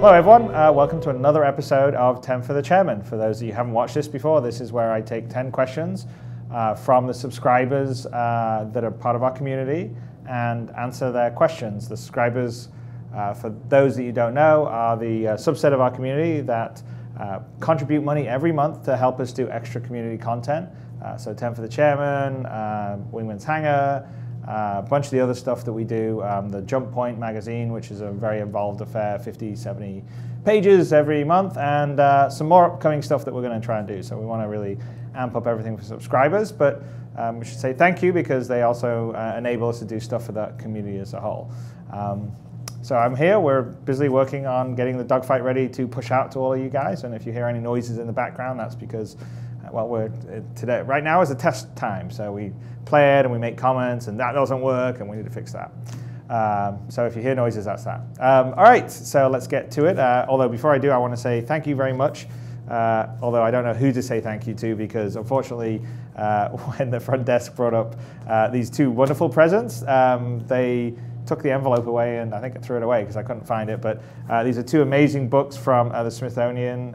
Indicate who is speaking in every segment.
Speaker 1: Hello everyone, welcome to another episode of 10 for the Chairman. For those of you who haven't watched this before, this is where I take 10 questions from the subscribers that are part of our community and answer their questions. The subscribers, for those that you don't know, are the subset of our community that contribute money every month to help us do extra community content. So 10 for the Chairman, Wingman's Hangar, a bunch of the other stuff that we do, the Jump Point magazine, which is a very involved affair, 50, 70 pages every month, and some more upcoming stuff that we're going to try and do. So we want to really amp up everything for subscribers, but we should say thank you because they also enable us to do stuff for that community as a whole. So I'm here, we're busily working on getting the dogfight ready to push out to all of you guys, and if you hear any noises in the background, that's because well, right now is a test time, so we play it and we make comments and that doesn't work and we need to fix that. So if you hear noises, that's that. All right, so let's get to it. Although before I do, I want to say thank you very much. Although I don't know who to say thank you to because unfortunately when the front desk brought up these two wonderful presents, they took the envelope away and I think I threw it away because I couldn't find it. But these are two amazing books from the Smithsonian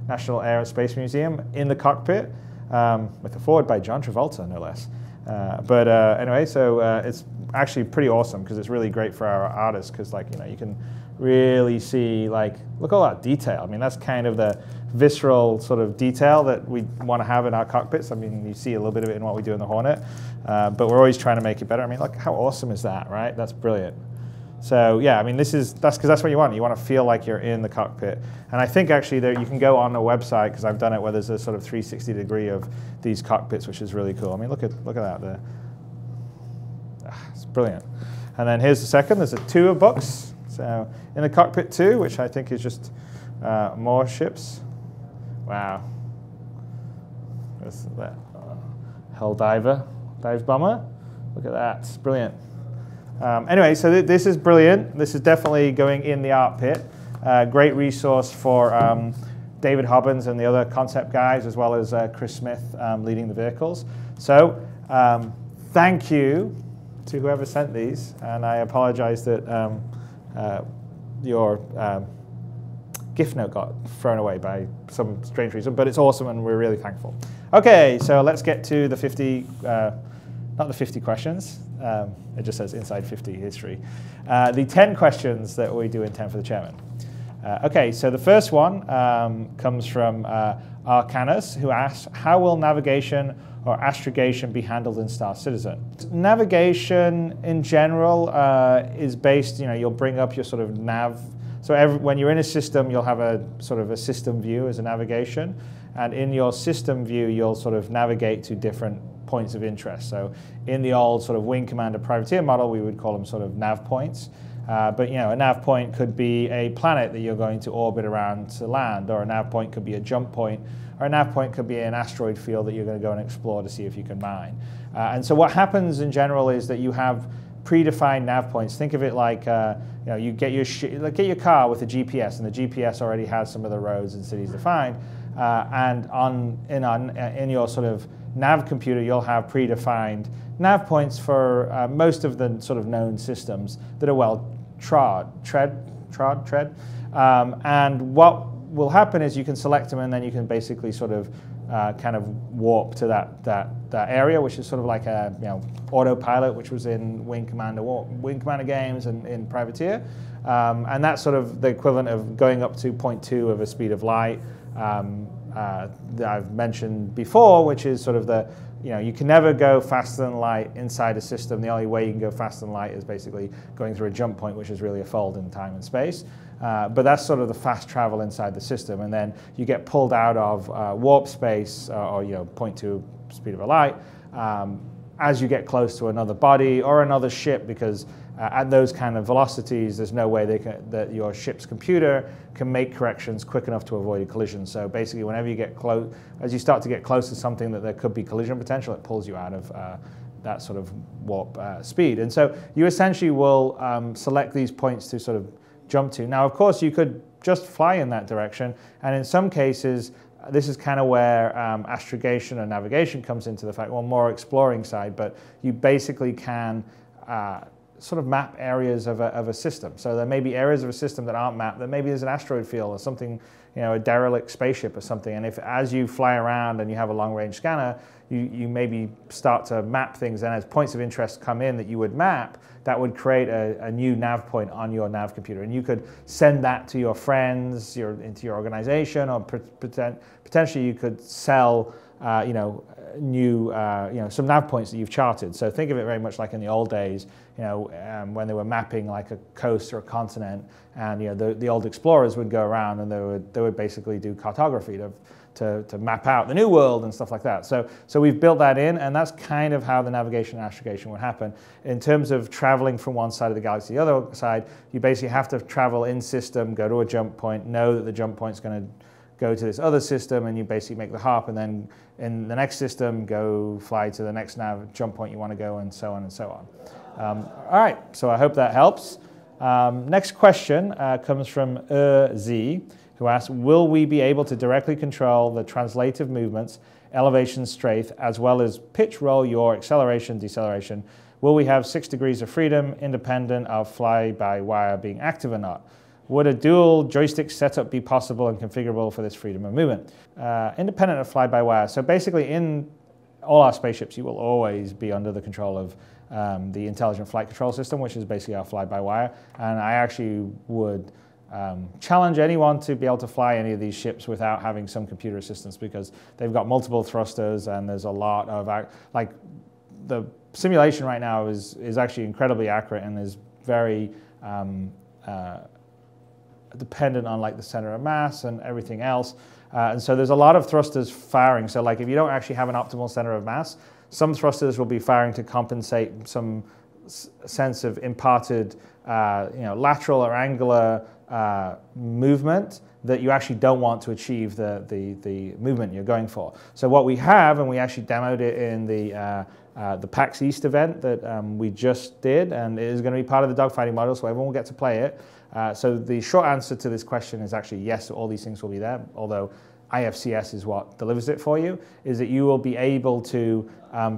Speaker 1: National Air and Space Museum, In the Cockpit, with a foreword by John Travolta, no less. Anyway, so it's actually pretty awesome because it's really great for our artists because, like, you know, you can really see, like, look at all that detail. I mean, that's kind of the visceral sort of detail that we want to have in our cockpits. I mean, you see a little bit of it in what we do in the Hornet, but we're always trying to make it better. I mean, look, how awesome is that, right? That's brilliant. So yeah, I mean, that's because that's what you want. You want to feel like you're in the cockpit. And I think actually there you can go on a website because I've done it where there's a sort of 360 degree of these cockpits, which is really cool. I mean, look at that there. It's brilliant. And then here's the second. There's two of books. So In the Cockpit 2, which I think is just more ships. Wow. There's that Hell Dive bomber. Look at that. It's brilliant. Anyway, so this is brilliant. This is definitely going in the art pit. Great resource for David Hobbins and the other concept guys, as well as Chris Smith leading the vehicles. So thank you to whoever sent these, and I apologize that your gift note got thrown away by some strange reason, but it's awesome and we're really thankful. Okay, so let's get to the 50, not the 50 questions, it just says Inside 50 History. The 10 questions that we do in 10 for the Chairman. Okay, so the first one comes from Arcanus, who asks, how will navigation or astrogation be handled in Star Citizen? Navigation in general is based, you know, you'll bring up your sort of nav. So when you're in a system, you'll have a sort of a system view as a navigation. And in your system view, you'll sort of navigate to different points of interest. So in the old sort of Wing Commander Privateer model, we would call them sort of nav points. But you know, a nav point could be a planet that you're going to orbit around to land, or a nav point could be a jump point, or a nav point could be an asteroid field that you're going to go and explore to see if you can mine. And so what happens in general is that you have predefined nav points. Think of it like you know, you get your car with a GPS, and the GPS already has some of the roads and cities defined. And in your sort of nav computer, you'll have predefined nav points for most of the sort of known systems that are well trod. And what will happen is you can select them, and then you can basically sort of kind of warp to that area, which is sort of like a, you know, autopilot, which was in Wing Commander games and in Privateer, and that's sort of the equivalent of going up to 0.2 of a speed of light that I've mentioned before, which is sort of the, you know, you can never go faster than light inside a system. The only way you can go faster than light is basically going through a jump point, which is really a fold in time and space. But that's sort of the fast travel inside the system, and then you get pulled out of warp space, or you know, 0.2 speed of a light, as you get close to another body or another ship, because at those kind of velocities, there's no way that your ship's computer can make corrections quick enough to avoid a collision. So basically, whenever you get close, as you start to get close to something that there could be collision potential, it pulls you out of that sort of warp speed. And so you essentially will select these points to sort of jump to. Now, of course, you could just fly in that direction, and in some cases, this is kind of where astrogation or navigation comes into the fact, well, more exploring side, but you basically can sort of map areas of a system. So there may be areas of a system that aren't mapped, that maybe there's an asteroid field or something, a derelict spaceship or something. And if as you fly around and you have a long-range scanner, you maybe start to map things, and as points of interest come in that you would map, that would create a new nav point on your nav computer. And you could send that to your friends, into your organization, or potentially you could sell some nav points that you've charted. So think of it very much like in the old days, when they were mapping like a coast or a continent, and the old explorers would go around and they would basically do cartography to map out the new world and stuff like that. So we've built that in, and that's kind of how the navigation and astrogation would happen. In terms of traveling from one side of the galaxy to the other side, you basically have to travel in system, go to a jump point, know that the jump point's going to go to this other system, and you basically make the hop, and then in the next system go fly to the next nav jump point you want to go, and so on and so on. All right, so I hope that helps. Next question comes from Z, who asks, will we be able to directly control the translative movements, elevation, strafe, as well as pitch, roll, yaw, acceleration, deceleration? Will we have 6 degrees of freedom independent of fly-by-wire being active or not? Would a dual joystick setup be possible and configurable for this freedom of movement? Independent of fly-by-wire. So basically in all our spaceships, you will always be under the control of the Intelligent Flight Control System, which is basically our fly-by-wire. And I actually would challenge anyone to be able to fly any of these ships without having some computer assistance, because they've got multiple thrusters, and there's a lot of, like, the simulation right now is actually incredibly accurate and is very dependent on like the center of mass and everything else. And so there's a lot of thrusters firing. So like if you don't actually have an optimal center of mass, some thrusters will be firing to compensate some sense of imparted lateral or angular movement that you actually don't want to achieve the movement you're going for. So what we have, and we actually demoed it in the PAX East event that we just did, and it is going to be part of the dogfighting model, so everyone will get to play it. So the short answer to this question is actually yes, all these things will be there, although IFCS is what delivers it for you, is that you will be able to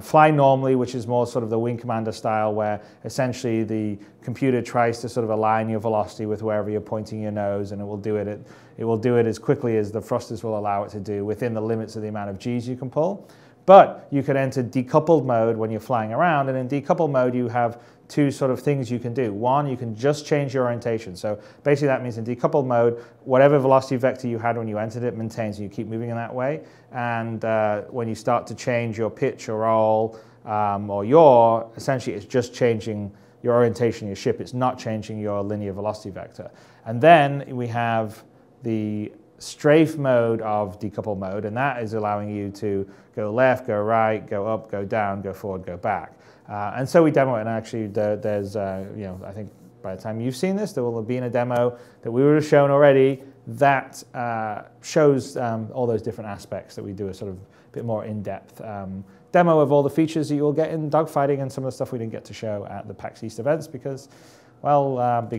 Speaker 1: fly normally, which is more sort of the Wing Commander style, where essentially the computer tries to sort of align your velocity with wherever you're pointing your nose, and it will do it as quickly as the thrusters will allow it to do within the limits of the amount of G's you can pull. But you can enter decoupled mode when you're flying around, and in decoupled mode you have two sort of things you can do. One, you can just change your orientation. So basically that means in decoupled mode, whatever velocity vector you had when you entered it maintains, and you keep moving in that way. And when you start to change your pitch or roll or yaw, essentially it's just changing your orientation of your ship. It's not changing your linear velocity vector. And then we have the strafe mode of decoupled mode, and that is allowing you to go left, go right, go up, go down, go forward, go back. And so we demo it, and actually there's, I think by the time you've seen this, there will have been a demo that we would have shown already that shows all those different aspects that we do a sort of bit more in-depth demo of all the features that you'll get in dogfighting, and some of the stuff we didn't get to show at the PAX East events because, well,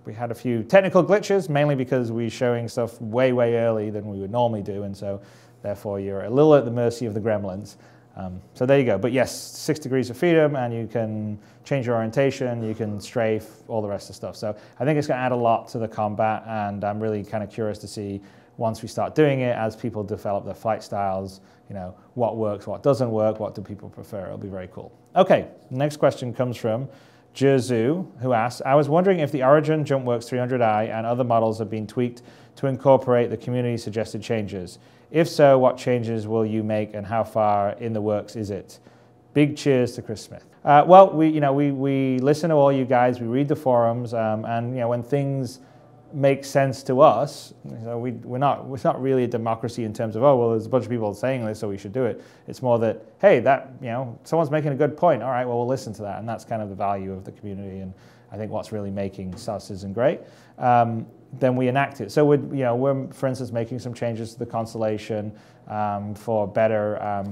Speaker 1: we had a few technical glitches, mainly because we're showing stuff way, way early than we would normally do, and so therefore you're a little at the mercy of the gremlins. So there you go. But yes, 6 degrees of freedom, and you can change your orientation, you can strafe, all the rest of the stuff. So I think it's going to add a lot to the combat, and I'm really kind of curious to see, once we start doing it, as people develop their flight styles, what works, what doesn't work, what do people prefer. It'll be very cool. Okay, next question comes from Jerzu, who asks, I was wondering if the Origin JumpWorks 300i and other models have been tweaked to incorporate the community suggested changes. If so, what changes will you make, and how far in the works is it? Big cheers to Chris Smith. Well, we listen to all you guys, we read the forums, and when things make sense to us, we're not really a democracy in terms of, oh, well, there's a bunch of people saying this, so we should do it. It's more that, hey, someone's making a good point. All right, well, we'll listen to that, and that's kind of the value of the community, and I think what's really making Star Citizen great. Then we enact it. So we're, for instance, making some changes to the constellation for better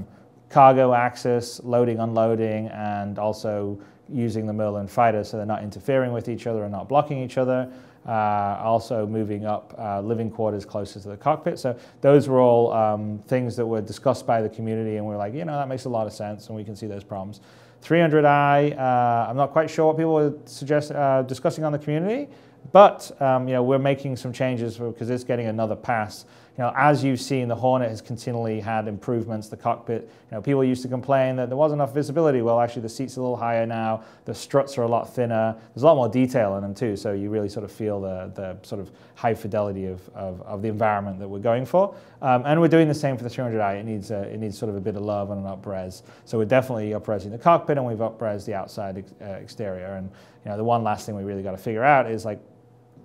Speaker 1: cargo access, loading, unloading, and also using the Merlin fighter so they're not interfering with each other and not blocking each other. Also moving up living quarters closer to the cockpit. So those were all things that were discussed by the community, and we're like, that makes a lot of sense, and we can see those problems. 300i, I'm not quite sure what people are discussing on the community, but we're making some changes because it's getting another pass. As you've seen, the Hornet has continually had improvements. The cockpit, people used to complain that there wasn't enough visibility. Well, actually, the seat's a little higher now. The struts are a lot thinner. There's a lot more detail in them too, so you really sort of feel the sort of high fidelity of the environment that we're going for. And we're doing the same for the 300i. It needs sort of a bit of love and an up-res. So we're definitely up-resing the cockpit, and we've up-resed the outside exterior. And the one last thing we really got to figure out is like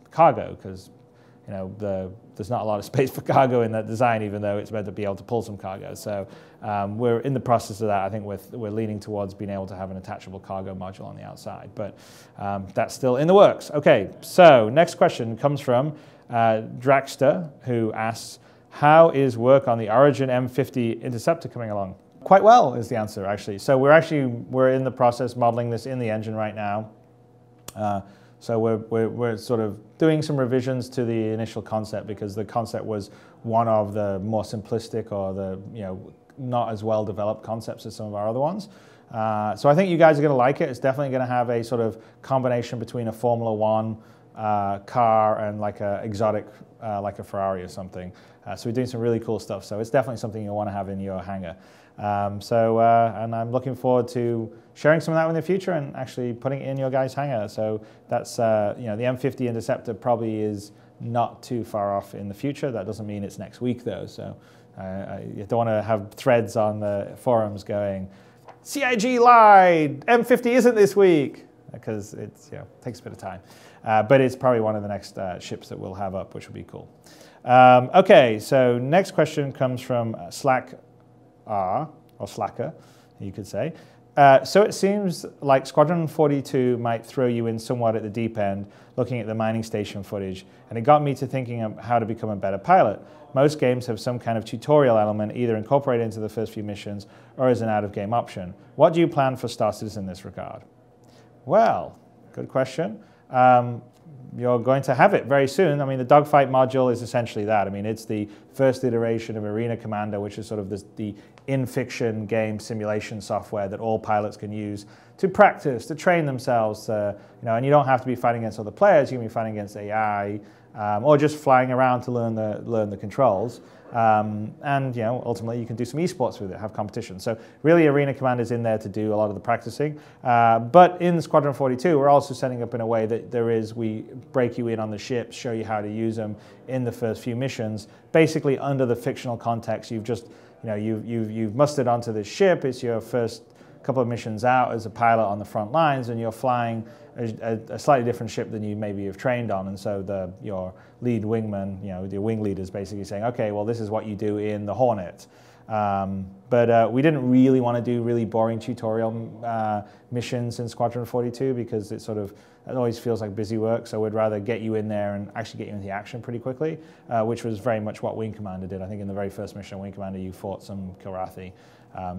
Speaker 1: cargo, because there's not a lot of space for cargo in that design, even though it's meant to be able to pull some cargo. So we're in the process of that. I think we're leaning towards being able to have an attachable cargo module on the outside, but that's still in the works. Okay, so next question comes from Draxter, who asks, how is work on the Origin M50 Interceptor coming along? Quite well is the answer, actually. So we're in the process modeling this in the engine right now. So we're sort of doing some revisions to the initial concept, because the concept was one of the more simplistic or the not as well developed concepts as some of our other ones. So I think you guys are going to like it. It's definitely going to have a sort of combination between a Formula One car and like a exotic like a Ferrari or something. So we're doing some really cool stuff. So it's definitely something you'll want to have in your hangar. And I'm looking forward to sharing some of that in the future and actually putting it in your guys' hangar. So that's, the M50 Interceptor probably is not too far off in the future. That doesn't mean it's next week though. So you don't want to have threads on the forums going, CIG lied, M50 isn't this week, because it takes a bit of time. But it's probably one of the next ships that we'll have up, which will be cool. Okay, so next question comes from Slacker, you could say. So it seems like Squadron 42 might throw you in somewhat at the deep end, looking at the mining station footage, and it got me to thinking of how to become a better pilot. Most games have some kind of tutorial element either incorporated into the first few missions or as an out-of-game option. What do you plan for Star Citizen in this regard? Well, good question. You're going to have it very soon. I mean, the dogfight module is essentially that. I mean, it's the first iteration of Arena Commander, which is sort of the in-fiction game simulation software that all pilots can use to practice, to train themselves. And you don't have to be fighting against other players. You can be fighting against AI, or just flying around to learn the controls. And ultimately you can do some esports with it, have competition. So really Arena Commander is in there to do a lot of the practicing. But in Squadron 42, we're also setting up in a way that we break you in on the ships, show you how to use them in the first few missions. Basically under the fictional context, you've mustered onto this ship. It's your first couple of missions out as a pilot on the front lines, and you're flying a slightly different ship than you maybe have trained on. And so your lead wingman, your wing leader is basically saying, okay, well, this is what you do in the Hornet. But we didn't really want to do really boring tutorial missions in Squadron 42 because it always feels like busy work. So we'd rather get you in there and actually get you into the action pretty quickly, which was very much what Wing Commander did. I think in the very first mission, Wing Commander, you fought some Kilrathi.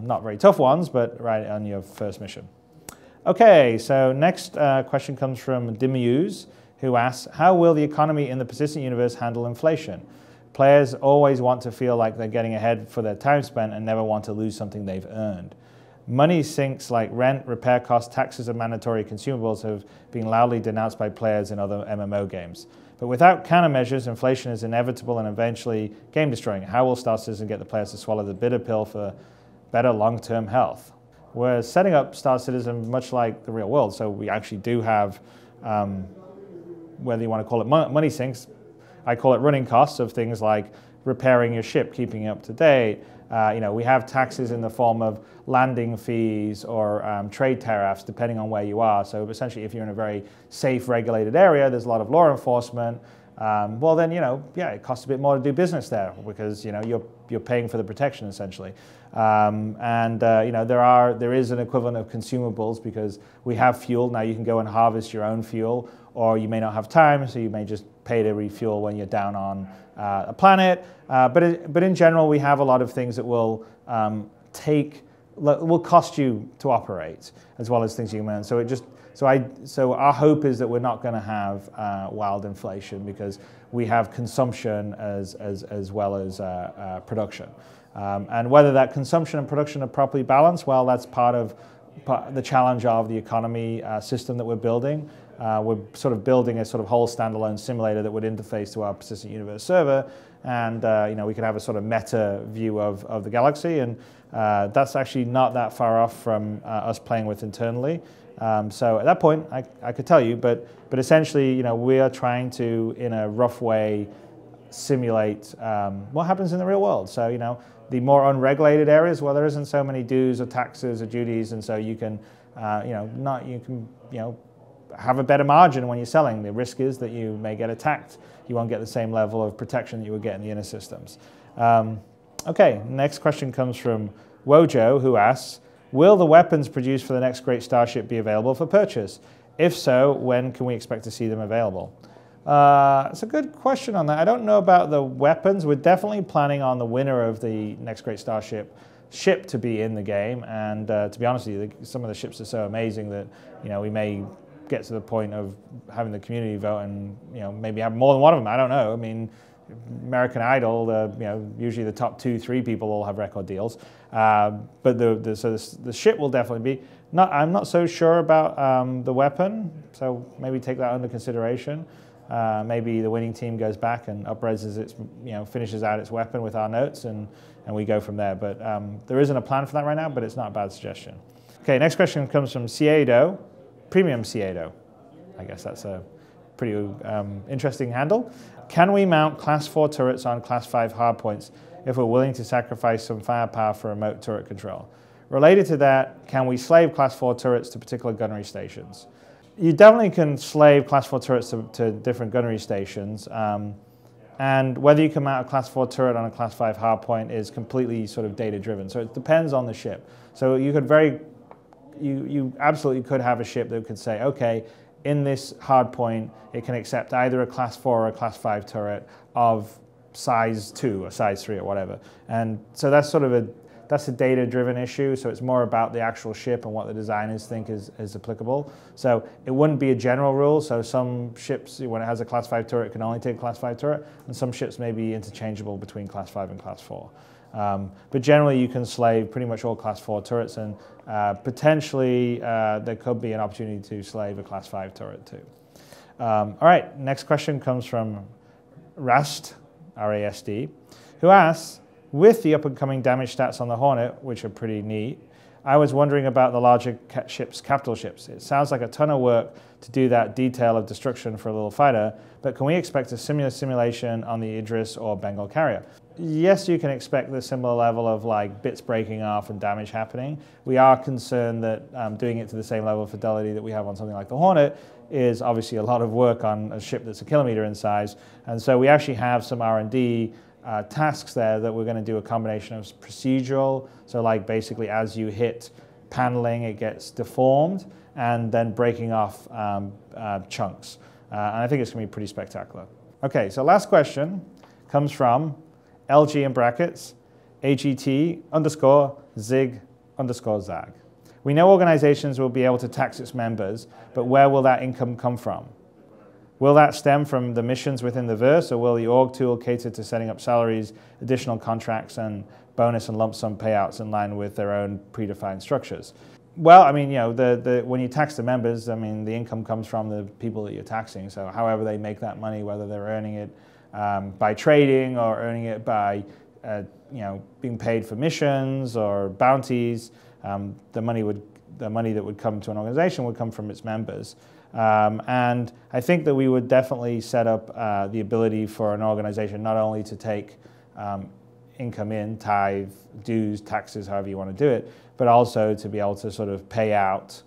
Speaker 1: Not very tough ones, but right on your first mission. Okay, so next question comes from Dimuse, who asks, how will the economy in the persistent universe handle inflation? Players always want to feel like they're getting ahead for their time spent and never want to lose something they've earned. Money sinks like rent, repair costs, taxes, and mandatory consumables have been loudly denounced by players in other MMO games. But without countermeasures, inflation is inevitable and eventually game-destroying. How will Star Citizen get the players to swallow the bitter pill for better long-term health? We're setting up Star Citizen much like the real world, so we actually do have, whether you want to call it money sinks, I call it running costs of things like repairing your ship, keeping it up to date. We have taxes in the form of landing fees or trade tariffs, depending on where you are. So essentially, if you're in a very safe, regulated area, there's a lot of law enforcement. Well, then, it costs a bit more to do business there because, you're paying for the protection, essentially. There is an equivalent of consumables because we have fuel. Now you can go and harvest your own fuel, or you may not have time, so you may just pay to refuel when you're down on a planet. But in general, we have a lot of things that will cost you to operate, as well as things you can earn. So our hope is that we're not going to have wild inflation because we have consumption as well as production. And whether that consumption and production are properly balanced, well, that's part of the challenge of the economy system that we're building. We're sort of building a sort of whole standalone simulator that would interface to our persistent universe server, and we could have a sort of meta view of the galaxy, and that's actually not that far off from us playing with internally. So at that point, I could tell you, but essentially, we are trying to, in a rough way, simulate what happens in the real world. So, the more unregulated areas, well, there isn't so many dues or taxes or duties, and so you can, have a better margin when you're selling. The risk is that you may get attacked. You won't get the same level of protection that you would get in the inner systems. Okay, next question comes from Wojo, who asks, will the weapons produced for the next great starship be available for purchase? If so, when can we expect to see them available? It's a good question on that. I don't know about the weapons. We're definitely planning on the winner of the next great starship ship to be in the game, and to be honest with you, some of the ships are so amazing that we may get to the point of having the community vote and maybe have more than one of them. I don't know. I mean, American Idol, usually the top 2-3 people all have record deals, but the ship will definitely be. I'm not so sure about the weapon, so maybe take that under consideration. Maybe the winning team goes back and upreses its, finishes out its weapon with our notes, and we go from there. But there isn't a plan for that right now, but it's not a bad suggestion. Okay, next question comes from Ciedo, Premium Ciedo. I guess that's a pretty interesting handle. Can we mount Class 4 turrets on Class 5 hardpoints if we're willing to sacrifice some firepower for remote turret control? Related to that, can we slave Class 4 turrets to particular gunnery stations? You definitely can slave Class 4 turrets to different gunnery stations, and whether you can mount a Class 4 turret on a Class 5 hardpoint is completely sort of data-driven. So it depends on the ship. So you could you absolutely could have a ship that could say, okay, in this hardpoint, it can accept either a Class 4 or a Class 5 turret of size 2 or size 3 or whatever. And so that's sort of that's a data-driven issue, so it's more about the actual ship and what the designers think is applicable. So it wouldn't be a general rule, so some ships, when it has a Class 5 turret, can only take a Class 5 turret, and some ships may be interchangeable between Class 5 and Class 4. But generally, you can slave pretty much all Class 4 turrets, and potentially there could be an opportunity to slave a Class 5 turret too. All right, next question comes from Rast, R-A-S-D, who asks, with the up-and-coming damage stats on the Hornet, which are pretty neat, I was wondering about the larger ships, capital ships. It sounds like a ton of work to do that detail of destruction for a little fighter, but can we expect a similar simulation on the Idris or Bengal carrier? Yes, you can expect the similar level of bits breaking off and damage happening. We are concerned that doing it to the same level of fidelity that we have on something like the Hornet is obviously a lot of work on a ship that's a kilometer in size, and so we actually have some R&D tasks there that we're going to do a combination of procedural, so basically as you hit paneling it gets deformed, and then breaking off chunks. And I think it's going to be pretty spectacular. Okay, so last question comes from LG in brackets, AGT_ZIG_ZAG. We know organizations will be able to tax its members, but where will that income come from? Will that stem from the missions within the verse, or will the org tool cater to setting up salaries, additional contracts, and bonus and lump sum payouts in line with their own predefined structures? Well, I mean, when you tax the members, I mean, the income comes from the people that you're taxing. So however they make that money, whether they're earning it by trading or earning it by, being paid for missions or bounties, the money that would come to an organization would come from its members. And I think that we would definitely set up the ability for an organization not only to take income in, tithe, dues, taxes, however you want to do it, but also to be able to sort of pay out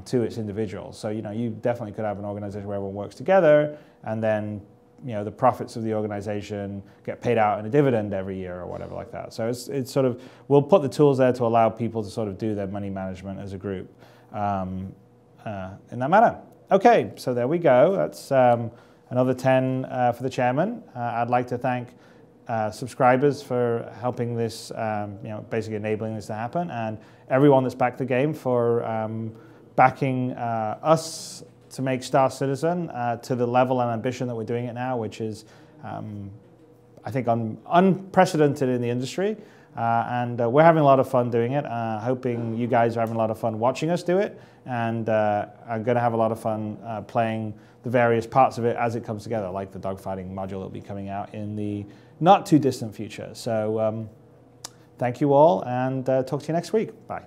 Speaker 1: to its individuals. So, you definitely could have an organization where everyone works together, and then, the profits of the organization get paid out in a dividend every year or whatever like that. So it's sort of, we'll put the tools there to allow people to sort of do their money management as a group. In that manner. Okay, so there we go. That's another 10 for the chairman. I'd like to thank subscribers for helping this, basically enabling this to happen, and everyone that's backed the game for backing us to make Star Citizen to the level and ambition that we're doing it now, which is, I think, unprecedented in the industry. And we're having a lot of fun doing it, hoping you guys are having a lot of fun watching us do it, and I'm going to have a lot of fun playing the various parts of it as it comes together, like the dogfighting module that will be coming out in the not too distant future. So thank you all, and talk to you next week. Bye.